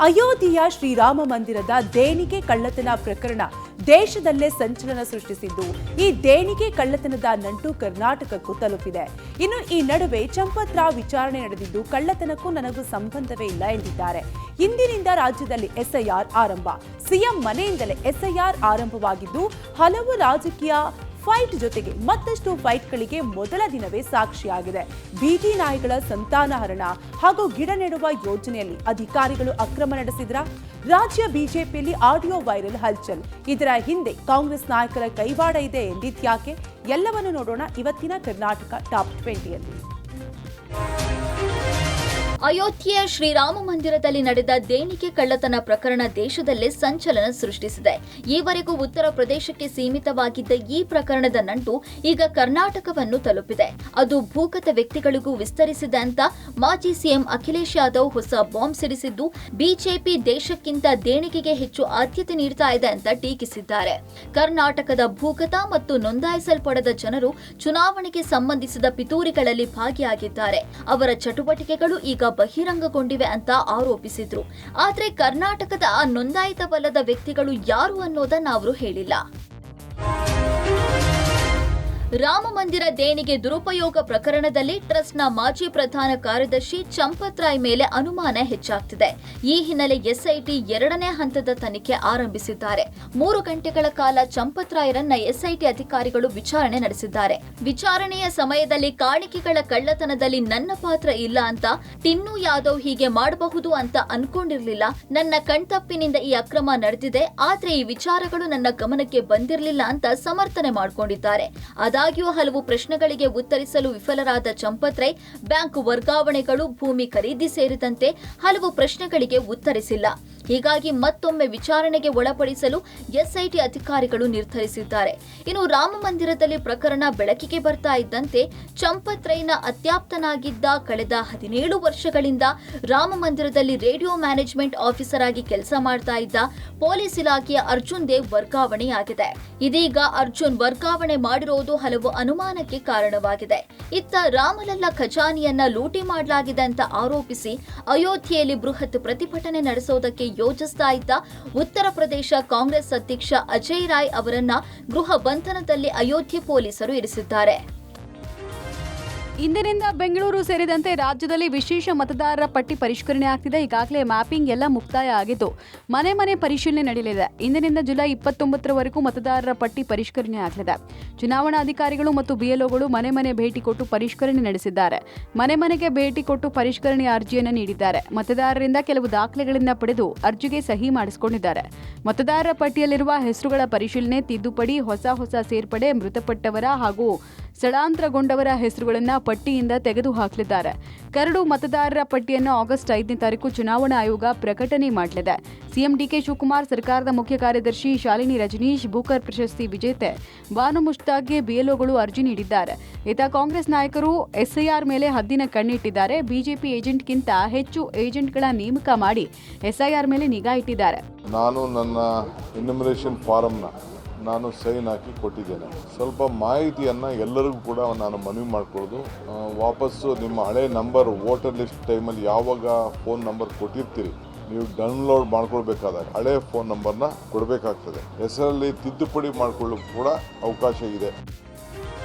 ಅಯೋಧ್ಯೆಯ ಶ್ರೀರಾಮ ಮಂದಿರದ ದೇಣಿಗೆ ಕಳ್ಳತನ ಪ್ರಕರಣ ದೇಶದಲ್ಲೇ ಸಂಚಲನ ಸೃಷ್ಟಿಸಿದ್ದು, ಈ ದೇಣಿಗೆ ಕಳ್ಳತನದ ನಂಟು ಕರ್ನಾಟಕಕ್ಕೂ ತಲುಪಿದೆ. ಇನ್ನು ಈ ನಡುವೆ ಚಂಪತ್ ರಾವ್ ವಿಚಾರಣೆ ನಡೆದಿದ್ದು, ಕಳ್ಳತನಕ್ಕೂ ನನಗೂ ಸಂಬಂಧವೇ ಇಲ್ಲ ಎಂದಿದ್ದಾರೆ. ಇಂದಿನಿಂದ ರಾಜ್ಯದಲ್ಲಿ ಎಸ್ಐಆರ್ ಆರಂಭ. ಸಿಎಂ ಮನೆಯಿಂದಲೇ ಎಸ್ಐಆರ್ ಆರಂಭವಾಗಿದ್ದು, ಹಲವು ರಾಜಕೀಯ ಫೈಟ್ ಜೊತೆಗೆ ಮತ್ತಷ್ಟು ಫೈಟ್ಗಳಿಗೆ ಮೊದಲ ದಿನವೇ ಸಾಕ್ಷಿಯಾಗಿದೆ. ಬೀದಿ ನಾಯಿಗಳ ಸಂತಾನಹರಣ ಹಾಗೂ ಗಿಡ ನೆಡುವ ಯೋಜನೆಯಲ್ಲಿ ಅಧಿಕಾರಿಗಳು ಅಕ್ರಮ ನಡೆಸಿದ್ರ? ರಾಜ್ಯ ಬಿಜೆಪಿಯಲ್ಲಿ ಆಡಿಯೋ ವೈರಲ್ ಹಲ್ಚಲ್. ಇದರ ಹಿಂದೆ ಕಾಂಗ್ರೆಸ್ ನಾಯಕರ ಕೈವಾಡ ಇದೆ ಎಂದಿದ್ಯಾಕೆ? ಎಲ್ಲವನ್ನು ನೋಡೋಣ ಇವತ್ತಿನ ಕರ್ನಾಟಕ ಟಾಪ್ 20ಯಲ್ಲಿ. ಅಯೋಧ್ಯೆಯ ಶ್ರೀರಾಮ ಮಂದಿರದಲ್ಲಿ ನಡೆದ ದೇಣಿಗೆ ಕಳ್ಳತನ ಪ್ರಕರಣ ದೇಶದಲ್ಲೇ ಸಂಚಲನ ಸೃಷ್ಟಿಸಿದೆ. ಈವರೆಗೂ ಉತ್ತರ ಪ್ರದೇಶಕ್ಕೆ ಸೀಮಿತವಾಗಿದ್ದ ಈ ಪ್ರಕರಣದ ನಂಟು ಈಗ ಕರ್ನಾಟಕವನ್ನು ತಲುಪಿದೆ. ಅದು ಭೂಗತ ವ್ಯಕ್ತಿಗಳಿಗೂ ವಿಸ್ತರಿಸಿದೆ ಅಂತ ಮಾಜಿ ಸಿಎಂ ಅಖಿಲೇಶ್ ಯಾದವ್ ಹೊಸ ಬಾಂಬ್ ಸಿಡಿಸಿದ್ದು, ಬಿಜೆಪಿ ದೇಶಕ್ಕಿಂತ ದೇಣಿಗೆಗೆ ಹೆಚ್ಚು ಆದ್ಯತೆ ನೀಡ್ತಾ ಇದೆ ಅಂತ ಟೀಕಿಸಿದ್ದಾರೆ. ಕರ್ನಾಟಕದ ಭೂಗತ ಮತ್ತು ನೋಂದಾಯಿಸಲ್ಪಡದ ಜನರು ಚುನಾವಣೆಗೆ ಸಂಬಂಧಿಸಿದ ಪಿತೂರಿಗಳಲ್ಲಿ ಭಾಗಿಯಾಗಿದ್ದಾರೆ. ಅವರ ಚಟುವಟಿಕೆಗಳು ಈಗ ಬಹಿರಂಗಗೊಂಡಿವೆ ಅಂತ ಆರೋಪಿಸಿದ್ರು. ಆದ್ರೆ ಕರ್ನಾಟಕದ ನೋಂದಾಯಿತವಲ್ಲದ ವ್ಯಕ್ತಿಗಳು ಯಾರು ಅನ್ನೋದನ್ನ ಅವರು ಹೇಳಿಲ್ಲ. ರಾಮ ಮಂದಿರ ದೇಣಿಗೆ ದುರುಪಯೋಗ ಪ್ರಕರಣದಲ್ಲಿ ಟ್ರಸ್ಟ್ನ ಮಾಜಿ ಪ್ರಧಾನ ಕಾರ್ಯದರ್ಶಿ ಚಂಪತ್ ರಾಯ್ ಮೇಲೆ ಅನುಮಾನ ಹೆಚ್ಚಾಗ್ತಿದೆ. ಈ ಹಿನ್ನೆಲೆ ಎಸ್ಐಟಿ 2ನೇ ಹಂತದ ತನಿಖೆ ಆರಂಭಿಸಿದ್ದಾರೆ. 3 ಗಂಟೆಗಳ ಕಾಲ ಚಂಪತ್ ರಾಯ್ರನ್ನ ಎಸ್ಐಟಿ ಅಧಿಕಾರಿಗಳು ವಿಚಾರಣೆ ನಡೆಸಿದ್ದಾರೆ. ವಿಚಾರಣೆಯ ಸಮಯದಲ್ಲಿ ಕಾಣಿಕೆಗಳ ಕಳ್ಳತನದಲ್ಲಿ ನನ್ನ ಪಾತ್ರ ಇಲ್ಲ ಅಂತ ಟಿನ್ನು ಯಾದವ್ ಹೀಗೆ ಮಾಡಬಹುದು ಅಂತ ಅನ್ಕೊಂಡಿರ್ಲಿಲ್ಲ. ನನ್ನ ಕಣ್ತಪ್ಪಿನಿಂದ ಈ ಅಕ್ರಮ ನಡೆದಿದೆ, ಆದ್ರೆ ಈ ವಿಚಾರಗಳು ನನ್ನ ಗಮನಕ್ಕೆ ಬಂದಿರಲಿಲ್ಲ ಅಂತ ಸಮರ್ಥನೆ ಮಾಡಿಕೊಂಡಿದ್ದಾರೆ. ಆದಾಗ್ಯೂ ಹಲವು ಪ್ರಶ್ನೆಗಳಿಗೆ ಉತ್ತರಿಸಲು ವಿಫಲರಾದ ಚಂಪತ್ ರೈ ಬ್ಯಾಂಕ್ ವರ್ಗಾವಣೆಗಳು, ಭೂಮಿ ಖರೀದಿ ಸೇರಿದಂತೆ ಹಲವು ಪ್ರಶ್ನೆಗಳಿಗೆ ಉತ್ತರಿಸಿಲ್ಲ. ಹೀಗಾಗಿ ಮತ್ತೊಮ್ಮೆ ವಿಚಾರಣೆಗೆ ಒಳಪಡಿಸಲು ಎಸ್ಐಟಿ ಅಧಿಕಾರಿಗಳು ನಿರ್ಧರಿಸಿದ್ದಾರೆ. ಇನ್ನು ರಾಮ ಮಂದಿರದಲ್ಲಿ ಪ್ರಕರಣ ಬೆಳಕಿಗೆ ಬರ್ತಾ ಇದ್ದಂತೆ ಚಂಪತ್ ರೈನ ಅತ್ಯಾಪ್ತನಾಗಿದ್ದ ಕಳೆದ 17 ವರ್ಷಗಳಿಂದ ರಾಮ ಮಂದಿರದಲ್ಲಿ ರೇಡಿಯೋ ಮ್ಯಾನೇಜ್ಮೆಂಟ್ ಆಫೀಸರ್ ಆಗಿ ಕೆಲಸ ಮಾಡ್ತಾ ಇದ್ದ ಪೊಲೀಸ್ ಇಲಾಖೆಯ ಅರ್ಜುನ್ ದೇವ್ ವರ್ಗಾವಣೆಯಾಗಿದೆ. ಇದೀಗ ಅರ್ಜುನ್ ವರ್ಗಾವಣೆ ಮಾಡಿರೋದು ಹಲವು ಅನುಮಾನಕ್ಕೆ ಕಾರಣವಾಗಿದೆ. ಇತ್ತ ರಾಮಲಲ್ಲಾ ಖಜಾನೆಯನ್ನ ಲೂಟಿ ಮಾಡಲಾಗಿದೆ ಅಂತ ಆರೋಪಿಸಿ ಅಯೋಧ್ಯೆಯಲ್ಲಿ ಬೃಹತ್ ಪ್ರತಿಭಟನೆ ನಡೆಸೋದಕ್ಕೆ ಯೋಜಿಸ್ತಾ ಇದ್ದ ಉತ್ತರ ಪ್ರದೇಶ ಕಾಂಗ್ರೆಸ್ ಅಧ್ಯಕ್ಷ ಅಜಯ್ ರಾಯ್ ಅವರನ್ನ ಗೃಹ ಬಂಧನದಲ್ಲಿ ಅಯೋಧ್ಯೆ ಪೊಲೀಸರು ಇರಿಸಿದ್ದಾರೆ. ಇಂದಿನಿಂದ ಬೆಂಗಳೂರು ಸೇರಿದಂತೆ ರಾಜ್ಯದಲ್ಲಿ ವಿಶೇಷ ಮತದಾರರ ಪಟ್ಟಿ ಪರಿಷ್ಕರಣೆ ಆಗ್ತಿದೆ. ಈಗಾಗಲೇ ಮ್ಯಾಪಿಂಗ್ ಎಲ್ಲ ಮುಕ್ತಾಯ ಆಗಿದ್ದು, ಮನೆ ಮನೆ ಪರಿಶೀಲನೆ ನಡೆಯಲಿದೆ. ಇಂದಿನಿಂದ ಜುಲೈ 29ರವರೆಗೂ ಮತದಾರರ ಪಟ್ಟಿ ಪರಿಷ್ಕರಣೆ ಆಗಲಿದೆ. ಚುನಾವಣಾ ಅಧಿಕಾರಿಗಳು ಮತ್ತು ಬಿಎಲ್ಒಗಳು ಮನೆ ಮನೆ ಭೇಟಿ ಕೊಟ್ಟು ಪರಿಷ್ಕರಣೆ ನಡೆಸಿದ್ದಾರೆ. ಮನೆ ಮನೆಗೆ ಭೇಟಿ ಕೊಟ್ಟು ಪರಿಷ್ಕರಣೆ ಅರ್ಜಿಯನ್ನು ನೀಡಿದ್ದಾರೆ. ಮತದಾರರಿಂದ ಕೆಲವು ದಾಖಲೆಗಳನ್ನು ಪಡೆದು ಅರ್ಜಿಗೆ ಸಹಿ ಮಾಡಿಸಿಕೊಂಡಿದ್ದಾರೆ. ಮತದಾರರ ಪಟ್ಟಿಯಲ್ಲಿರುವ ಹೆಸರುಗಳ ಪರಿಶೀಲನೆ, ತಿದ್ದುಪಡಿ, ಹೊಸ ಸೇರ್ಪಡೆ, ಮೃತಪಟ್ಟವರ ಹಾಗೂ ಸ್ಥಳಾಂತರಗೊಂಡವರ ಹೆಸರುಗಳನ್ನು ಪಟ್ಟಿಯಿಂದ ತೆಗೆದು ಹಾಕಲಿದ್ದಾರೆ. ಕರಡು ಮತದಾರರ ಪಟ್ಟಿಯನ್ನು ಆಗಸ್ಟ್ 5ನೇ ತಾರೀಕು ಚುನಾವಣಾ ಆಯೋಗ ಪ್ರಕಟಣೆ ಮಾಡಲಿದೆ. ಸಿಎಂ ಡಿಕೆ ಶಿವಕುಮಾರ್, ಸರ್ಕಾರದ ಮುಖ್ಯ ಕಾರ್ಯದರ್ಶಿ ಶಾಲಿನಿ ರಜನೀಶ್, ಬೂಕರ್ ಪ್ರಶಸ್ತಿ ವಿಜೇತೆ ಬಾನು ಮುಷ್ತಾಕ್ಗೆ ಬಿಎಲ್ಒಗಳು ಅರ್ಜಿ ನೀಡಿದ್ದಾರೆ. ಇತ್ತ ಕಾಂಗ್ರೆಸ್ ನಾಯಕರು ಎಸ್ಐಆರ್ ಮೇಲೆ ಹದ್ದಿನ ಕಣ್ಣಿಟ್ಟಿದ್ದಾರೆ. ಬಿಜೆಪಿ ಏಜೆಂಟ್ಗಿಂತ ಹೆಚ್ಚು ಏಜೆಂಟ್ಗಳ ನೇಮಕ ಮಾಡಿ ಎಸ್ಐಆರ್ ಮೇಲೆ ನಿಗಾ ಇಟ್ಟಿದ್ದಾರೆ. ನಾನು ನನ್ನ ಎನ್ಯುಮರೇಷನ್ ಫಾರಮ್ನ ಸೈನ್ ಹಾಕಿ ಕೊಟ್ಟಿದ್ದೇನೆ. ಸ್ವಲ್ಪ ಮಾಹಿತಿಯನ್ನು ಎಲ್ಲರಿಗೂ ಕೂಡ ನಾನು ಮನವಿ ಮಾಡಿಕೊಳ್ಳೋದು, ವಾಪಸ್ಸು ನಿಮ್ಮ ಹಳೆ ನಂಬರ್ ವೋಟರ್ ಲಿಸ್ಟ್ ಟೈಮಲ್ಲಿ ಯಾವಾಗ ಫೋನ್ ನಂಬರ್ ಕೊಟ್ಟಿರ್ತೀರಿ ನೀವು ಡೌನ್ಲೋಡ್ ಮಾಡ್ಕೊಳ್ಬೇಕಾದಾಗ ಹಳೆ ಫೋನ್ ನಂಬರ್ನ ಕೊಡಬೇಕಾಗ್ತದೆ. ಹೆಸರಲ್ಲಿ ತಿದ್ದುಪಡಿ ಮಾಡಿಕೊಳ್ಳೋಕೆ ಕೂಡ ಅವಕಾಶ ಇದೆ.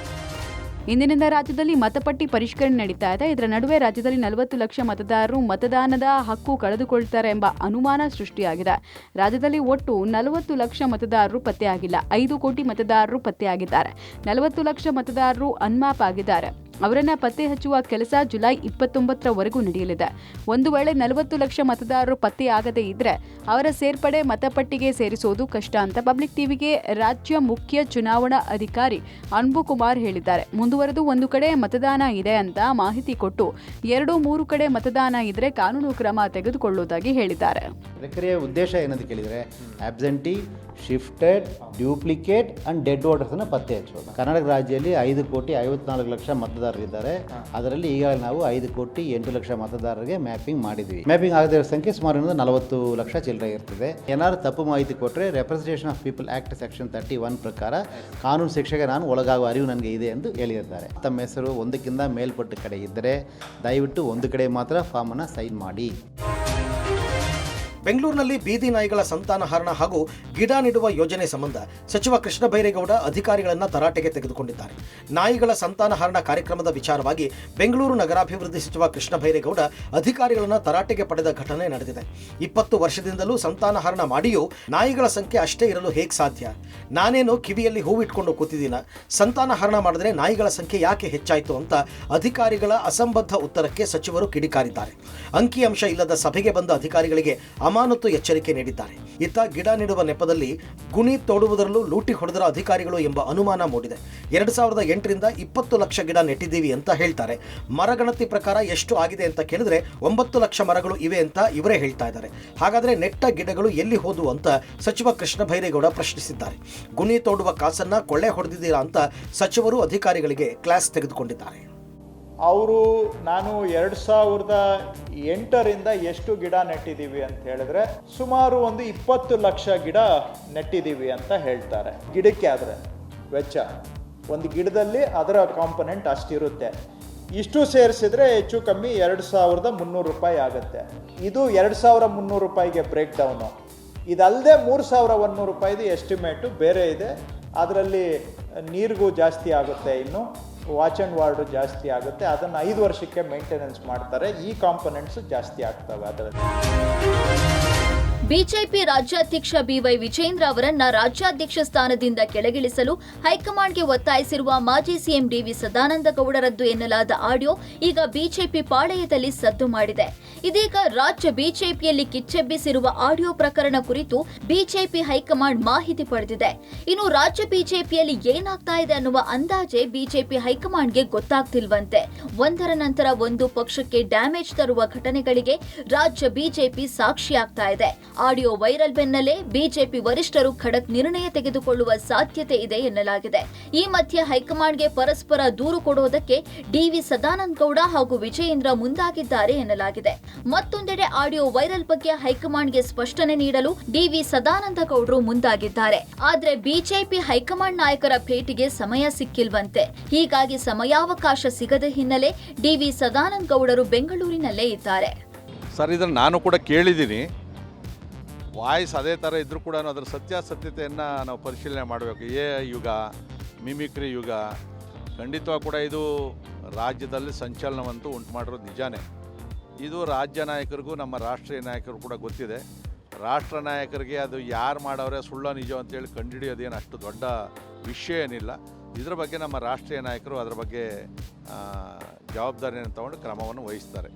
ಇಂದಿನಿಂದ ರಾಜ್ಯದಲ್ಲಿ ಮತಪಟ್ಟಿ ಪರಿಷ್ಕರಣೆ ನಡೀತಾ ಇದೆ. ಇದರ ನಡುವೆ ರಾಜ್ಯದಲ್ಲಿ 40 ಲಕ್ಷ ಮತದಾರರು ಮತದಾನದ ಹಕ್ಕು ಕಳೆದುಕೊಳ್ತಾರೆ ಎಂಬ ಅನುಮಾನ ಸೃಷ್ಟಿಯಾಗಿದೆ. ರಾಜ್ಯದಲ್ಲಿ ಒಟ್ಟು 40 ಲಕ್ಷ ಮತದಾರರು ಪತ್ತೆಯಾಗಿಲ್ಲ. 5 ಕೋಟಿ ಮತದಾರರು ಪತ್ತೆಯಾಗಿದ್ದಾರೆ. 40 ಲಕ್ಷ ಮತದಾರರು ಅನ್ಮ್ಯಾಪ್ ಆಗಿದ್ದಾರೆ. ಅವರನ್ನ ಪತ್ತೆ ಹಚ್ಚುವ ಕೆಲಸ ಜುಲೈ 29ರವರೆಗೂ ನಡೆಯಲಿದೆ. ಒಂದು ವೇಳೆ 40 ಲಕ್ಷ ಮತದಾರರು ಪತ್ತೆಯಾಗದೇ ಇದ್ರೆ ಅವರ ಸೇರ್ಪಡೆ ಮತಪಟ್ಟಿಗೆ ಸೇರಿಸೋದು ಕಷ್ಟ ಅಂತ ಪಬ್ಲಿಕ್ ಟಿವಿಗೆ ರಾಜ್ಯ ಮುಖ್ಯ ಚುನಾವಣಾ ಅಧಿಕಾರಿ ಅನ್ಬು ಕುಮಾರ್ ಹೇಳಿದ್ದಾರೆ. ಮುಂದುವರೆದು ಒಂದು ಕಡೆ ಮತದಾನ ಇದೆ ಅಂತ ಮಾಹಿತಿ ಕೊಟ್ಟು 2-3 ಕಡೆ ಮತದಾನ ಇದ್ರೆ ಕಾನೂನು ಕ್ರಮ ತೆಗೆದುಕೊಳ್ಳುವುದಾಗಿ ಹೇಳಿದ್ದಾರೆ. ಪ್ರಕ್ರಿಯೆಯ ಉದ್ದೇಶ ಏನಂತ ಕೇಳಿದರೆ absentee, shifted, duplicate and dead ವೋಟರ್ಸನ್ನು ಪತ್ತೆ ಹಚ್ಚೋದು. ಕರ್ನಾಟಕ ರಾಜ್ಯದಲ್ಲಿ 5,54 ಲಕ್ಷ ಮತದಾರರಿದ್ದಾರೆ. ಅದರಲ್ಲಿ ಈಗಾಗಲೇ ನಾವು 5,08,00,000 ಮತದಾರರಿಗೆ ಮ್ಯಾಪಿಂಗ್ ಮಾಡಿದ್ವಿ. ಮ್ಯಾಪಿಂಗ್ ಆಗದ ಸಂಖ್ಯೆ ಸುಮಾರು 40 ಲಕ್ಷ ಚಿಲ್ಲರೆ ಇರ್ತದೆ. ಏನಾದ್ರು ತಪ್ಪು ಮಾಹಿತಿ ಕೊಟ್ಟರೆ representation of people act section 31 ಪ್ರಕಾರ ಕಾನೂನು ಶಿಕ್ಷೆಗೆ ನಾನು ಒಳಗಾಗುವ ಅರಿವು ನನಗೆ ಇದೆ ಎಂದು ಹೇಳಿದ್ದಾರೆ. ತಮ್ಮ ಹೆಸರು ಒಂದಕ್ಕಿಂತ ಮೇಲ್ಪಟ್ಟ ಕಡೆ ಇದ್ದರೆ ದಯವಿಟ್ಟು ಒಂದು ಕಡೆ ಮಾತ್ರ ಫಾರ್ಮನ್ನು ಸೈನ್ ಮಾಡಿ. ಬೆಂಗಳೂರಿನಲ್ಲಿ ಬೀದಿ ನಾಯಿಗಳ ಸಂತಾನಹರಣ ಹಾಗೂ ಗಿಡ ನೆಡುವ ಯೋಜನೆ ಸಂಬಂಧ ಸಚಿವ ಕೃಷ್ಣ ಬೈರೇಗೌಡ ಅಧಿಕಾರಿಗಳನ್ನ ತರಾಟೆಗೆ ತೆಗೆದುಕೊಂಡಿದ್ದಾರೆ. ನಾಯಿಗಳ ಸಂತಾನಹರಣ ಕಾರ್ಯಕ್ರಮದ ವಿಚಾರವಾಗಿ ಬೆಂಗಳೂರು ನಗರಾಭಿವೃದ್ಧಿ ಸಚಿವ ಕೃಷ್ಣ ಬೈರೇಗೌಡ ಅಧಿಕಾರಿಗಳನ್ನ ತರಾಟೆಗೆ ಪಡೆದ ಘಟನೆ ನಡೆದಿದೆ. 20 ವರ್ಷದಿಂದಲೂ ಸಂತಾನಹರಣ ಮಾಡಿಯೂ ನಾಯಿಗಳ ಸಂಖ್ಯೆ ಅಷ್ಟೇ ಇರಲು ಹೇಗೆ ಸಾಧ್ಯ? ನಾನೇನು ಕಿವಿಯಲ್ಲಿ ಹೂವಿಟ್ಕೊಂಡು ಕೂತಿದ್ದೀನ? ಸಂತಾನಹರಣ ಮಾಡಿದ್ರೆ ನಾಯಿಗಳ ಸಂಖ್ಯೆ ಯಾಕೆ ಹೆಚ್ಚಾಯಿತು ಅಂತ ಅಧಿಕಾರಿಗಳ ಅಸಂಬದ್ಧ ಉತ್ತರಕ್ಕೆ ಸಚಿವರು ಕಿಡಿಕಾರಿದ್ದಾರೆ. ಅಂಕಿಅಂಶ ಇಲ್ಲದ ಸಭೆಗೆ ಬಂದ ಅಧಿಕಾರಿಗಳಿಗೆ ಅಮಾನತು ಎಚ್ಚರಿಕೆ ನೀಡಿದ್ದಾರೆ. ಇತ್ತ ಗಿಡ ನೆಡುವ ನೆಪದಲ್ಲಿ ಗುಣಿ ತೋಡುವುದರಲ್ಲೂ ಲೂಟಿ ಹೊಡೆದರ ಅಧಿಕಾರಿಗಳು ಎಂಬ ಅನುಮಾನ ಮೂಡಿದೆ. 2008ರಿಂದ 20 ಲಕ್ಷ ಗಿಡ ನೆಟ್ಟಿದ್ದೀವಿ ಅಂತ ಹೇಳ್ತಾರೆ. ಮರಗಣತಿ ಪ್ರಕಾರ ಎಷ್ಟು ಆಗಿದೆ ಅಂತ ಕೇಳಿದ್ರೆ 9 ಲಕ್ಷ ಮರಗಳು ಇವೆ ಅಂತ ಇವರೇ ಹೇಳ್ತಾ ಇದ್ದಾರೆ. ಹಾಗಾದ್ರೆ ನೆಟ್ಟ ಗಿಡಗಳು ಎಲ್ಲಿ ಹೋದವು ಅಂತ ಸಚಿವ ಕೃಷ್ಣ ಬೈರೇಗೌಡ ಪ್ರಶ್ನಿಸಿದ್ದಾರೆ. ಗುಣಿ ತೋಡುವ ಕಾಸನ್ನ ಕೊಳ್ಳೆ ಹೊಡೆದಿದ್ದೀರಾ ಅಂತ ಸಚಿವರು ಅಧಿಕಾರಿಗಳಿಗೆ ಕ್ಲಾಸ್ ತೆಗೆದುಕೊಂಡಿದ್ದಾರೆ. ಅವರು ನಾನು 2008ರಿಂದ ಎಷ್ಟು ಗಿಡ ನೆಟ್ಟಿದ್ದೀವಿ ಅಂತ ಹೇಳಿದ್ರೆ ಸುಮಾರು ಒಂದು 20 ಲಕ್ಷ ಗಿಡ ನೆಟ್ಟಿದ್ದೀವಿ ಅಂತ ಹೇಳ್ತಾರೆ. ಗಿಡಕ್ಕೆ ಆದರೆ ವೆಚ್ಚ ಒಂದು ಗಿಡದಲ್ಲಿ ಅದರ ಕಾಂಪೊನೆಂಟ್ ಅಷ್ಟಿರುತ್ತೆ. ಇಷ್ಟು ಸೇರಿಸಿದ್ರೆ ಹೆಚ್ಚು ಕಮ್ಮಿ 2300 ರೂಪಾಯಿ ಆಗುತ್ತೆ. ಇದು 2300 ರೂಪಾಯಿಗೆ ಬ್ರೇಕ್ ಡೌನು. ಇದಲ್ಲದೆ 3100 ರೂಪಾಯಿದು ಎಸ್ಟಿಮೇಟು ಬೇರೆ ಇದೆ. ಅದರಲ್ಲಿ ನೀರಿಗೂ ಜಾಸ್ತಿ ಆಗುತ್ತೆ, ಇನ್ನು ವಾಚ್ ಆ್ಯಂಡ್ ವಾರ್ಡು ಜಾಸ್ತಿ ಆಗುತ್ತೆ. ಅದನ್ನು 5 ವರ್ಷಕ್ಕೆ ಮೇಂಟೆನೆನ್ಸ್ ಮಾಡ್ತಾರೆ. ಈ ಕಾಂಪೊನೆಂಟ್ಸ್ ಜಾಸ್ತಿ ಆಗ್ತವೆ ಅದರಲ್ಲಿ. ಬಿಜೆಪಿ ರಾಜ್ಯಾಧ್ಯಕ್ಷ ಬಿವೈ ವಿಜೇಂದ್ರ ಅವರನ್ನ ರಾಜ್ಯಾಧ್ಯಕ್ಷ ಸ್ಥಾನದಿಂದ ಕೆಳಗಿಳಿಸಲು ಹೈಕಮಾಂಡ್ಗೆ ಒತ್ತಾಯಿಸಿರುವ ಮಾಜಿ ಸಿಎಂ ಡಿವಿ ಸದಾನಂದ ಗೌಡರದ್ದು ಎನ್ನಲಾದ ಆಡಿಯೋ ಈಗ ಬಿಜೆಪಿ ಪಾಳೆಯದಲ್ಲಿ ಸದ್ದು ಮಾಡಿದೆ. ಇದೀಗ ರಾಜ್ಯ ಬಿಜೆಪಿಯಲ್ಲಿ ಕಿಚ್ಚೆಬ್ಬಿಸಿರುವ ಆಡಿಯೋ ಪ್ರಕರಣ ಕುರಿತು ಬಿಜೆಪಿ ಹೈಕಮಾಂಡ್ ಮಾಹಿತಿ ಪಡೆದಿದೆ. ಇನ್ನು ರಾಜ್ಯ ಬಿಜೆಪಿಯಲ್ಲಿ ಏನಾಗ್ತಾ ಇದೆ ಅನ್ನುವ ಅಂದಾಜೆ ಬಿಜೆಪಿ ಹೈಕಮಾಂಡ್ಗೆ ಗೊತ್ತಾಗ್ತಿಲ್ವಂತೆ. ಒಂದರ ನಂತರ ಒಂದು ಪಕ್ಷಕ್ಕೆ ಡ್ಯಾಮೇಜ್ ತರುವ ಘಟನೆಗಳಿಗೆ ರಾಜ್ಯ ಬಿಜೆಪಿ ಸಾಕ್ಷಿಯಾಗ್ತಾ ಇದೆ. ಆಡಿಯೋ ವೈರಲ್ ಬೆನ್ನಲ್ಲೇ ಬಿಜೆಪಿ ವರಿಷ್ಠರು ಖಡಕ್ ನಿರ್ಣಯ ತೆಗೆದುಕೊಳ್ಳುವ ಸಾಧ್ಯತೆ ಇದೆ ಎನ್ನಲಾಗಿದೆ. ಈ ಮಧ್ಯೆ ಹೈಕಮಾಂಡ್ಗೆ ಪರಸ್ಪರ ದೂರು ಕೊಡೋದಕ್ಕೆ ಡಿವಿ ಸದಾನಂದ ಗೌಡ ಹಾಗೂ ವಿಜಯೇಂದ್ರ ಮುಂದಾಗಿದ್ದಾರೆ ಎನ್ನಲಾಗಿದೆ. ಮತ್ತೊಂದೆಡೆ ಆಡಿಯೋ ವೈರಲ್ ಬಗ್ಗೆ ಹೈಕಮಾಂಡ್ಗೆ ಸ್ಪಷ್ಟನೆ ನೀಡಲು ಡಿವಿ ಸದಾನಂದ ಗೌಡರು ಮುಂದಾಗಿದ್ದಾರೆ. ಆದ್ರೆ ಬಿಜೆಪಿ ಹೈಕಮಾಂಡ್ ನಾಯಕರ ಭೇಟಿಗೆ ಸಮಯ ಸಿಕ್ಕಿಲ್ವಂತೆ. ಹೀಗಾಗಿ ಸಮಯಾವಕಾಶ ಸಿಗದ ಹಿನ್ನೆಲೆ ಡಿವಿ ಸದಾನಂದ ಗೌಡರು ಬೆಂಗಳೂರಿನಲ್ಲೇ ಇದ್ದಾರೆ. ಸರ್, ಇದನ್ನು ನಾನು ಕೂಡ ಕೇಳಿದ್ದೀನಿ. ವಾಯ್ಸ್ ಅದೇ ಥರ ಇದ್ದರೂ ಕೂಡ ಅದರ ಸತ್ಯಾಸತ್ಯತೆಯನ್ನು ನಾವು ಪರಿಶೀಲನೆ ಮಾಡಬೇಕು. ಯುಗ, ಮಿಮಿಕ್ರಿ ಯುಗ, ಖಂಡಿತವಾಗಿ ಕೂಡ ಇದು ರಾಜ್ಯದಲ್ಲಿ ಸಂಚಲನವಂತೂ ಉಂಟು ಮಾಡಿರೋದು ನಿಜಾನೇ. ಇದು ರಾಜ್ಯ ನಾಯಕರಿಗೂ ನಮ್ಮ ರಾಷ್ಟ್ರೀಯ ನಾಯಕರು ಕೂಡ ಗೊತ್ತಿದೆ. ರಾಷ್ಟ್ರ ನಾಯಕರಿಗೆ ಅದು ಯಾರು ಮಾಡವ್ರೆ ಸುಳ್ಳ ನಿಜ ಅಂತೇಳಿ ಕಂಡುಹಿಡಿಯೋದೇನು ಅಷ್ಟು ದೊಡ್ಡ ವಿಷಯ ಏನಿಲ್ಲ. ಇದರ ಬಗ್ಗೆ ನಮ್ಮ ರಾಷ್ಟ್ರೀಯ ನಾಯಕರು ಅದರ ಬಗ್ಗೆ ಜವಾಬ್ದಾರಿಯನ್ನು ತಗೊಂಡು ಕ್ರಮವನ್ನು ವಹಿಸ್ತಾರೆ.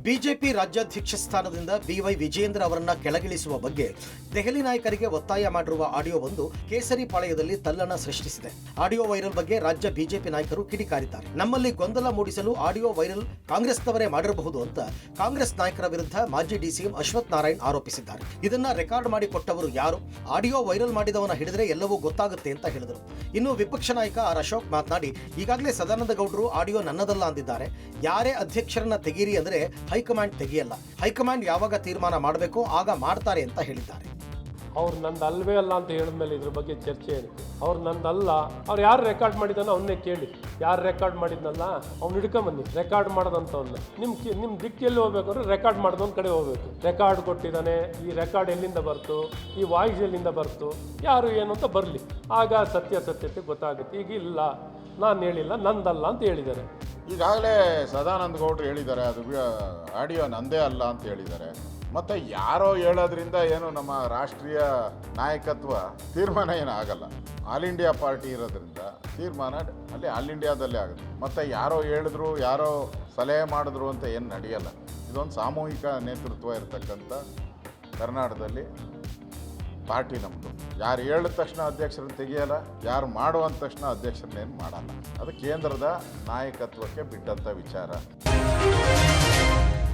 ಬಿಜೆಪಿ ರಾಜ್ಯಾಧ್ಯಕ್ಷ ಸ್ಥಾನದಿಂದ ಬಿವೈ ವಿಜೇಂದ್ರ ಅವರನ್ನ ಕೆಳಗಿಳಿಸುವ ಬಗ್ಗೆ ದೆಹಲಿ ನಾಯಕರಿಗೆ ಒತ್ತಾಯ ಮಾಡಿರುವ ಆಡಿಯೋವೊಂದು ಕೇಸರಿ ಪಾಳೆಯದಲ್ಲಿ ತಲ್ಲಣ ಸೃಷ್ಟಿಸಿದೆ. ಆಡಿಯೋ ವೈರಲ್ ಬಗ್ಗೆ ರಾಜ್ಯ ಬಿಜೆಪಿ ನಾಯಕರು ಕಿಡಿಕಾರಿದ್ದಾರೆ. ನಮ್ಮಲ್ಲಿ ಗೊಂದಲ ಮೂಡಿಸಲು ಆಡಿಯೋ ವೈರಲ್ ಕಾಂಗ್ರೆಸ್ನವರೇ ಮಾಡಿರಬಹುದು ಅಂತ ಕಾಂಗ್ರೆಸ್ ನಾಯಕರ ವಿರುದ್ಧ ಮಾಜಿ ಡಿಸಿಎಂ ಅಶ್ವಥ್ ನಾರಾಯಣ್ ಆರೋಪಿಸಿದ್ದಾರೆ. ಇದನ್ನ ರೆಕಾರ್ಡ್ ಮಾಡಿ ಕೊಟ್ಟವರು ಯಾರು? ಆಡಿಯೋ ವೈರಲ್ ಮಾಡಿದವನ ಹಿಡಿದ್ರೆ ಎಲ್ಲವೂ ಗೊತ್ತಾಗುತ್ತೆ ಅಂತ ಹೇಳಿದರು. ಇನ್ನು ವಿಪಕ್ಷ ನಾಯಕ ಆರ್ ಅಶೋಕ್ ಮಾತನಾಡಿ, ಈಗಾಗಲೇ ಸದಾನಂದ ಗೌಡರು ಆಡಿಯೋ ನನ್ನದಲ್ಲ ಅಂದಿದ್ದಾರೆ. ಯಾರೇ ಅಧ್ಯಕ್ಷರನ್ನ ತೆಗೀರಿ ಅಂದ್ರೆ ಹೈಕಮಾಂಡ್ ತೆಗೆಯಲ್ಲ. ಹೈಕಮಾಂಡ್ ಯಾವಾಗ ತೀರ್ಮಾನ ಮಾಡಬೇಕೋ ಆಗ ಮಾಡ್ತಾರೆ ಅಂತ ಹೇಳಿದ್ದಾರೆ. ಅವ್ರು ನಂದು ಅಲ್ವೇ ಅಲ್ಲ ಅಂತ ಹೇಳಿದ್ಮೇಲೆ ಇದ್ರ ಬಗ್ಗೆ ಚರ್ಚೆ ಏನಕ್ಕೆ? ಅವ್ರು ನಂದಲ್ಲ. ಅವ್ರು ಯಾರು ರೆಕಾರ್ಡ್ ಮಾಡಿದಾನೋ ಅವನ್ನೇ ಕೇಳಿ. ಯಾರು ರೆಕಾರ್ಡ್ ಮಾಡಿದ್ನಲ್ಲ ಅವ್ನು ಹಿಡ್ಕೊಂಬನ್ನಿ. ರೆಕಾರ್ಡ್ ಮಾಡೋದಂಥವನ್ನ ನಿಮ್ಮ ದಿಕ್ಕೆಲ್ಲಿ ಹೋಗ್ಬೇಕಂದ್ರೆ ರೆಕಾರ್ಡ್ ಮಾಡಿದೊಂದು ಕಡೆ ಹೋಗ್ಬೇಕು. ರೆಕಾರ್ಡ್ ಕೊಟ್ಟಿದ್ದಾನೆ, ಈ ರೆಕಾರ್ಡ್ ಎಲ್ಲಿಂದ ಬರ್ತು, ಈ ವಾಯ್ಸ್ ಎಲ್ಲಿಂದ ಬರ್ತು, ಯಾರು ಏನು ಅಂತ ಬರಲಿ, ಆಗ ಸತ್ಯಾಸತ್ಯತೆ ಗೊತ್ತಾಗುತ್ತೆ. ಈಗ ಇಲ್ಲ, ನಾನು ಹೇಳಿಲ್ಲ, ನಂದಲ್ಲ ಅಂತ ಹೇಳಿದ್ದಾರೆ. ಈಗಾಗಲೇ ಸದಾನಂದ ಗೌಡರು ಹೇಳಿದ್ದಾರೆ ಅದು ಆಡಿಯೋ ನಂದೇ ಅಲ್ಲ ಅಂತ ಹೇಳಿದ್ದಾರೆ. ಮತ್ತು ಯಾರೋ ಹೇಳೋದ್ರಿಂದ ಏನು ನಮ್ಮ ರಾಷ್ಟ್ರೀಯ ನಾಯಕತ್ವ ತೀರ್ಮಾನ ಏನು ಆಗಲ್ಲ. ಆಲ್ ಇಂಡಿಯಾ ಪಾರ್ಟಿ ಇರೋದ್ರಿಂದ ತೀರ್ಮಾನ ಅಲ್ಲಿ ಆಲ್ ಇಂಡಿಯಾದಲ್ಲೇ ಆಗುತ್ತೆ. ಮತ್ತು ಯಾರೋ ಹೇಳಿದ್ರು, ಯಾರೋ ಸಲಹೆ ಮಾಡಿದ್ರು ಅಂತ ಏನು ನಡೆಯಲ್ಲ. ಇದೊಂದು ಸಾಮೂಹಿಕ ನೇತೃತ್ವ ಇರತಕ್ಕಂಥ ಕರ್ನಾಟಕದಲ್ಲಿ ಪಾರ್ಟಿ ನಮ್ಮದು. ಯಾರು ಹೇಳಿದ ತಕ್ಷಣ ಅಧ್ಯಕ್ಷರನ್ನು ತೆಗೆಯಲ್ಲ, ಯಾರು ಮಾಡುವಂತ ತಕ್ಷಣ ಅಧ್ಯಕ್ಷರನ್ನೇನು ಮಾಡಲ್ಲ. ಅದು ಕೇಂದ್ರದ ನಾಯಕತ್ವಕ್ಕೆ ಬಿಟ್ಟಂಥ ವಿಚಾರ.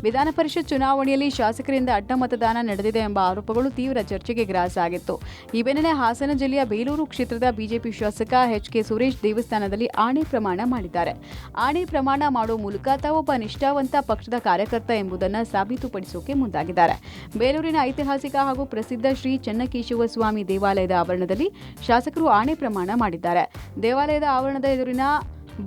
ವಿಧಾನ ಪರಿಷತ್ ಚುನಾವಣೆಯಲ್ಲಿ ಶಾಸಕರಿಂದ ಅಡ್ಡ ಮತದಾನ ನಡೆದಿದೆ ಎಂಬ ಆರೋಪಗಳು ತೀವ್ರ ಚರ್ಚೆಗೆ ಗ್ರಾಸಾಗಿತ್ತು. ಈ ಬೆನ್ನಲ್ಲೇ ಹಾಸನ ಜಿಲ್ಲೆಯ ಬೇಲೂರು ಕ್ಷೇತ್ರದ ಬಿಜೆಪಿ ಶಾಸಕ ಎಚ್.ಕೆ. ಸುರೇಶ್ ದೇವಸ್ಥಾನದಲ್ಲಿ ಆಣೆ ಪ್ರಮಾಣ ಮಾಡಿದ್ದಾರೆ. ಆಣೆ ಪ್ರಮಾಣ ಮಾಡುವ ಮೂಲಕ ತಾವೊಬ್ಬ ನಿಷ್ಠಾವಂತ ಪಕ್ಷದ ಕಾರ್ಯಕರ್ತ ಎಂಬುದನ್ನು ಸಾಬೀತುಪಡಿಸೋಕೆ ಮುಂದಾಗಿದ್ದಾರೆ. ಬೇಲೂರಿನ ಐತಿಹಾಸಿಕ ಹಾಗೂ ಪ್ರಸಿದ್ಧ ಶ್ರೀ ಚೆನ್ನಕೇಶವ ಸ್ವಾಮಿ ದೇವಾಲಯದ ಆವರಣದಲ್ಲಿ ಶಾಸಕರು ಆಣೆ ಪ್ರಮಾಣ ಮಾಡಿದ್ದಾರೆ. ದೇವಾಲಯದ ಆವರಣದ ಎದುರಿನ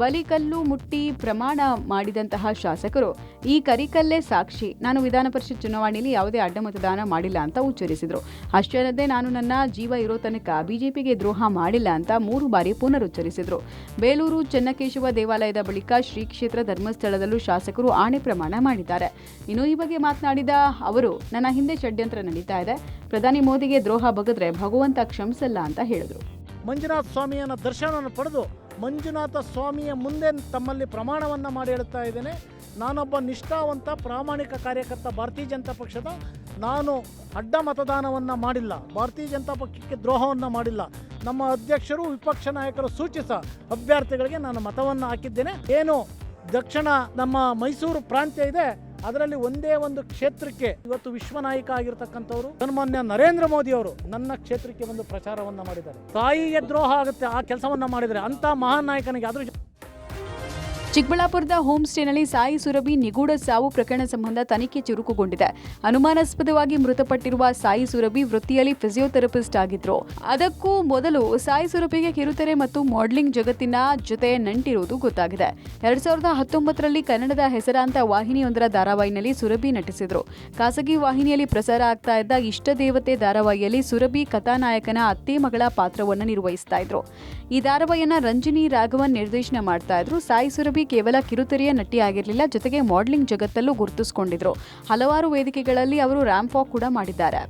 ಬಲಿಕಲ್ಲು ಮುಟ್ಟಿ ಪ್ರಮಾಣ ಮಾಡಿದಂತಹ ಶಾಸಕರು ಈ ಕರಿಕಲ್ಲೇ ಸಾಕ್ಷಿ, ನಾನು ವಿಧಾನ ಪರಿಷತ್ ಚುನಾವಣೆಯಲ್ಲಿ ಯಾವುದೇ ಅಡ್ಡ ಮತದಾನ ಮಾಡಿಲ್ಲ ಅಂತ ಉಚ್ಚರಿಸಿದರು. ಅಷ್ಟೇ ಅಲ್ಲದೆ ನಾನು ನನ್ನ ಜೀವ ಇರೋ ತನಕ ಬಿಜೆಪಿಗೆ ದ್ರೋಹ ಮಾಡಿಲ್ಲ ಅಂತ 3 ಬಾರಿ ಪುನರುಚ್ಚರಿಸಿದರು. ಬೇಲೂರು ಚೆನ್ನಕೇಶವ ದೇವಾಲಯದ ಬಳಿಕ ಶ್ರೀ ಕ್ಷೇತ್ರ ಧರ್ಮಸ್ಥಳದಲ್ಲೂ ಶಾಸಕರು ಆಣೆ ಪ್ರಮಾಣ ಮಾಡಿದ್ದಾರೆ. ಇನ್ನು ಈ ಬಗ್ಗೆ ಮಾತನಾಡಿದ ಅವರು, ನನ್ನ ಹಿಂದೆ ಷಡ್ಯಂತ್ರ ನಡೀತಾ ಇದೆ, ಪ್ರಧಾನಿ ಮೋದಿಗೆ ದ್ರೋಹ ಬಗೆದ್ರೆ ಭಗವಂತ ಕ್ಷಮಿಸಲ್ಲ ಅಂತ ಹೇಳಿದರು. ಮಂಜುನಾಥ ಸ್ವಾಮಿಯನ್ನ ದರ್ಶನವನ್ನು ಪಡೆದು ಮಂಜುನಾಥ ಸ್ವಾಮಿಯ ಮುಂದೆ ತಮ್ಮಲ್ಲಿ ಪ್ರಮಾಣವನ್ನು ಮಾಡಿ ಹೇಳುತ್ತಾ ಇದ್ದೇನೆ, ನಾನೊಬ್ಬ ನಿಷ್ಠಾವಂತ ಪ್ರಾಮಾಣಿಕ ಕಾರ್ಯಕರ್ತ ಭಾರತೀಯ ಜನತಾ ಪಕ್ಷದ. ನಾನು ಅಡ್ಡ ಮತದಾನವನ್ನು ಮಾಡಿಲ್ಲ, ಭಾರತೀಯ ಜನತಾ ಪಕ್ಷಕ್ಕೆ ದ್ರೋಹವನ್ನು ಮಾಡಿಲ್ಲ. ನಮ್ಮ ಅಧ್ಯಕ್ಷರು ವಿಪಕ್ಷ ನಾಯಕರು ಸೂಚಿಸ ಅಭ್ಯರ್ಥಿಗಳಿಗೆ ನಾನು ಮತವನ್ನು ಹಾಕಿದ್ದೇನೆ. ಏನು ದಕ್ಷಿಣ ನಮ್ಮ ಮೈಸೂರು ಪ್ರಾಂತ್ಯ ಇದೆ, ಅದರಲ್ಲಿ ಒಂದೇ ಒಂದು ಕ್ಷೇತ್ರಕ್ಕೆ ಇವತ್ತು ವಿಶ್ವ ನಾಯಕ ಆಗಿರ್ತಕ್ಕಂಥವ್ರು ಸನ್ಮಾನ್ಯ ನರೇಂದ್ರ ಮೋದಿ ಅವರು ನನ್ನ ಕ್ಷೇತ್ರಕ್ಕೆ ಒಂದು ಪ್ರಚಾರವನ್ನ ಮಾಡಿದ್ದಾರೆ. ತಾಯಿಗೆ ದ್ರೋಹ ಆಗುತ್ತೆ ಆ ಕೆಲಸವನ್ನ ಮಾಡಿದರೆ ಅಂತ ಮಹಾನ್ ನಾಯಕನಿಗೆ ಆದ್ರೂ. ಚಿಕ್ಕಬಳ್ಳಾಪುರದ ಹೋಮ್ ಸ್ಟೇನಲ್ಲಿ ಸಾಯಿ ಸುರಭಿ ನಿಗೂಢ ಸಾವು ಪ್ರಕರಣ ಸಂಬಂಧ ತನಿಖೆ ಚುರುಕುಗೊಂಡಿದೆ. ಅನುಮಾನಾಸ್ಪದವಾಗಿ ಮೃತಪಟ್ಟಿರುವ ಸಾಯಿ ಸುರಭಿ ವೃತ್ತಿಯಲ್ಲಿ ಫಿಸಿಯೋಥೆರಪಿಸ್ಟ್ ಆಗಿದ್ರು. ಅದಕ್ಕೂ ಮೊದಲು ಸಾಯಿ ಸುರಭಿಗೆ ಕಿರುತೆರೆ ಮತ್ತು ಮಾಡೆಲಿಂಗ್ ಜಗತ್ತಿನ ಜೊತೆ ನಂಟಿರುವುದು ಗೊತ್ತಾಗಿದೆ. 2019ರಲ್ಲಿ ಕನ್ನಡದ ಹೆಸರಾಂತ ವಾಹಿನಿಯೊಂದರ ಧಾರಾವಾಹಿಯಲ್ಲಿ ಸುರಭಿ ನಟಿಸಿದ್ರು. ಖಾಸಗಿ ವಾಹಿನಿಯಲ್ಲಿ ಪ್ರಸಾರ ಆಗ್ತಾ ಇದ್ದ ಇಷ್ಟ ದೇವತೆ ಧಾರಾವಾಹಿಯಲ್ಲಿ ಸುರಭಿ ಕಥಾನಾಯಕನ ಅತ್ತೆ ಮಗಳ ಪಾತ್ರವನ್ನು ನಿರ್ವಹಿಸ್ತಾ ಇದ್ರು. ಈ ಧಾರಾವಾಹಿಯನ್ನ ರಂಜಿನಿ ರಾಘವನ್ ನಿರ್ದೇಶನ ಮಾಡ್ತಾ ಇದ್ರು. ಸಾಯಿ ಸುರಭಿ ಕೇವಲ ಕಿರುತೆರೆಯ ನಟಿಯಾಗಿರಲಿಲ್ಲ, ಜೊತೆಗೆ ಮಾಡೆಲಿಂಗ್ ಜಗತ್ತಲ್ಲೂ ಗುರುತಿಸಿಕೊಂಡಿದ್ರು. ಹಲವಾರು ವೇದಿಕೆಗಳಲ್ಲಿ ಅವರು ರ್ಯಾಂಪ್ ವಾಕ್ ಕೂಡ ಮಾಡಿದ್ದಾರೆ.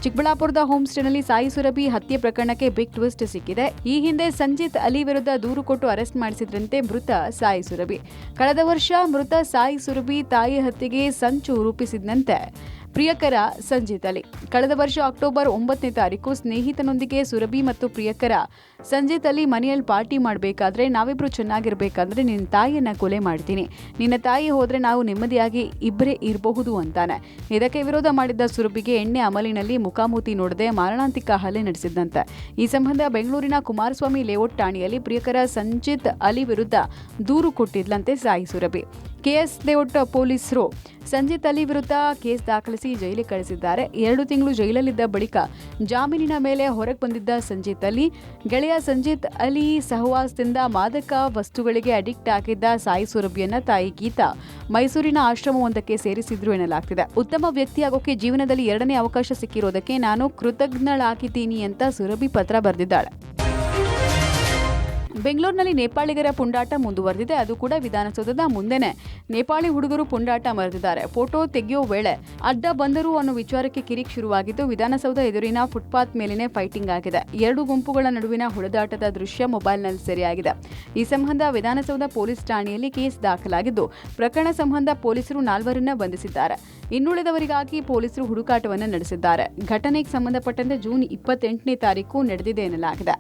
ಚಿಕ್ಕಬಳ್ಳಾಪುರದ ಹೋಮ್ ಸ್ಟೇನಲ್ಲಿ ಸಾಯಿ ಸುರಭಿ ಹತ್ಯೆ ಪ್ರಕರಣಕ್ಕೆ ಬಿಗ್ ಟ್ವಿಸ್ಟ್ ಸಿಕ್ಕಿದೆ. ಈ ಹಿಂದೆ ಸಂಜಿತ್ ಅಲಿ ವಿರುದ್ಧ ದೂರು ಕೊಟ್ಟು ಅರೆಸ್ಟ್ ಮಾಡಿಸಿದ್ರಂತೆ ಮೃತ ಸಾಯಿ ಸುರಭಿ. ಕಳೆದ ವರ್ಷ ಮೃತ ಸಾಯಿ ಸುರಭಿ ತಾಯಿ ಹತ್ಯೆಗೆ ಸಂಚು ರೂಪಿಸಿದಂತೆ ಪ್ರಿಯಕರ ಸಂಜಿತ್ ಅಲಿ. ಕಳೆದ ವರ್ಷ ಅಕ್ಟೋಬರ್ 9ನೇ ತಾರೀಕು ಸ್ನೇಹಿತನೊಂದಿಗೆ ಸುರಭಿ ಮತ್ತು ಪ್ರಿಯಕರ ಸಂಜಿತ್ ಅಲಿ ಮನೆಯಲ್ಲಿ ಪಾರ್ಟಿ ಮಾಡಬೇಕಾದ್ರೆ, ನಾವಿಬ್ರು ಚೆನ್ನಾಗಿರ್ಬೇಕಂದ್ರೆ ನಿನ್ನ ತಾಯಿಯನ್ನ ಕೊಲೆ ಮಾಡ್ತೀನಿ, ನಿನ್ನ ತಾಯಿ ಹೋದ್ರೆ ನಾವು ನೆಮ್ಮದಿಯಾಗಿ ಇಬ್ಬರೇ ಇರಬಹುದು ಅಂತಾನೆ. ಇದಕ್ಕೆ ವಿರೋಧ ಮಾಡಿದ್ದ ಸುರಭಿಗೆ ಎಣ್ಣೆ ಅಮಲಿನಲ್ಲಿ ಮುಖಾಮುಖಿ ನೋಡದೆ ಮಾರಣಾಂತಿಕ ಹಲ್ಲೆ ನಡೆಸಿದ್ದಂತೆ. ಈ ಸಂಬಂಧ ಬೆಂಗಳೂರಿನ ಕುಮಾರಸ್ವಾಮಿ ಲೇಔಟ್ ಠಾಣೆಯಲ್ಲಿ ಪ್ರಿಯಕರ ಸಂಜಿತ್ ಅಲಿ ವಿರುದ್ಧ ದೂರು ಕೊಟ್ಟಿದ್ಲಂತೆ ಸಾಯಿ ಸುರಭಿ. ಕೆಎಸ್ ಲೇಔಟ್ ಪೊಲೀಸರು ಸಂಜಿತ್ ಅಲಿ ವಿರುದ್ಧ ಕೇಸ್ ದಾಖಲಿಸಿ ಜೈಲಿಗೆ ಕಳಿಸಿದ್ದಾರೆ. 2 ತಿಂಗಳು ಜೈಲಲ್ಲಿದ್ದ ಬಳಿಕ ಜಾಮೀನಿನ ಮೇಲೆ ಹೊರಗೆ ಬಂದಿದ್ದ ಸಂಜಿತ್ ಅಲಿ ಗೆಳೆಯ ಸಂಜಿತ್ ಅಲಿ ಸಹವಾಸದಿಂದ ಮಾದಕ ವಸ್ತುಗಳಿಗೆ ಅಡಿಕ್ಟ್ ಆಗಿದ್ದ ಸಾಯಿ ಸುರಭಿಯನ್ನ ತಾಯಿ ಗೀತಾ ಮೈಸೂರಿನ ಆಶ್ರಮವೊಂದಕ್ಕೆ ಸೇರಿಸಿದ್ರು ಎನ್ನಲಾಗ್ತಿದೆ. ಉತ್ತಮ ವ್ಯಕ್ತಿಯಾಗೋಕೆ ಜೀವನದಲ್ಲಿ 2ನೇ ಅವಕಾಶ ಸಿಕ್ಕಿರೋದಕ್ಕೆ ನಾನು ಕೃತಜ್ಞಳಾಗಿದ್ದೀನಿ ಅಂತ ಸುರಭಿ ಪತ್ರ ಬರೆದಿದ್ದಾಳೆ. ಬೆಂಗಳೂರಿನಲ್ಲಿ ನೇಪಾಳಿಗರ ಪುಂಡಾಟ ಮುಂದುವರೆದಿದೆ. ಅದು ಕೂಡ ವಿಧಾನಸೌಧದ ಮುಂದೆನೆ ನೇಪಾಳಿ ಹುಡುಗರು ಪುಂಡಾಟ ಮರೆದಿದ್ದಾರೆ. ಫೋಟೋ ತೆಗೆಯೋ ವೇಳೆ ಅಡ್ಡ ಬಂದರು ಅನ್ನೋ ವಿಚಾರಕ್ಕೆ ಕಿರಿಕ್ ಶುರುವಾಗಿದ್ದು, ವಿಧಾನಸೌಧ ಎದುರಿನ ಫುಟ್ಪಾತ್ ಮೇಲಿನ ಫೈಟಿಂಗ್ ಆಗಿದೆ. 2 ಗುಂಪುಗಳ ನಡುವಿನ ಹೊಡೆದಾಟದ ದೃಶ್ಯ ಮೊಬೈಲ್ನಲ್ಲಿ ಸೆರೆಯಾಗಿದೆ. ಈ ಸಂಬಂಧ ವಿಧಾನಸೌಧ ಪೊಲೀಸ್ ಠಾಣೆಯಲ್ಲಿ ಕೇಸ್ ದಾಖಲಾಗಿದ್ದು, ಪ್ರಕರಣ ಸಂಬಂಧ ಪೊಲೀಸರು 4ರನ್ನ ಬಂಧಿಸಿದ್ದಾರೆ. ಇನ್ನುಳಿದವರಿಗಾಗಿ ಪೊಲೀಸರು ಹುಡುಕಾಟವನ್ನು ನಡೆಸಿದ್ದಾರೆ. ಘಟನೆಗೆ ಸಂಬಂಧಪಟ್ಟಂತೆ ಜೂನ್ 28ನೇ ತಾರೀಕು ನಡೆದಿದೆ ಎನ್ನಲಾಗಿದೆ.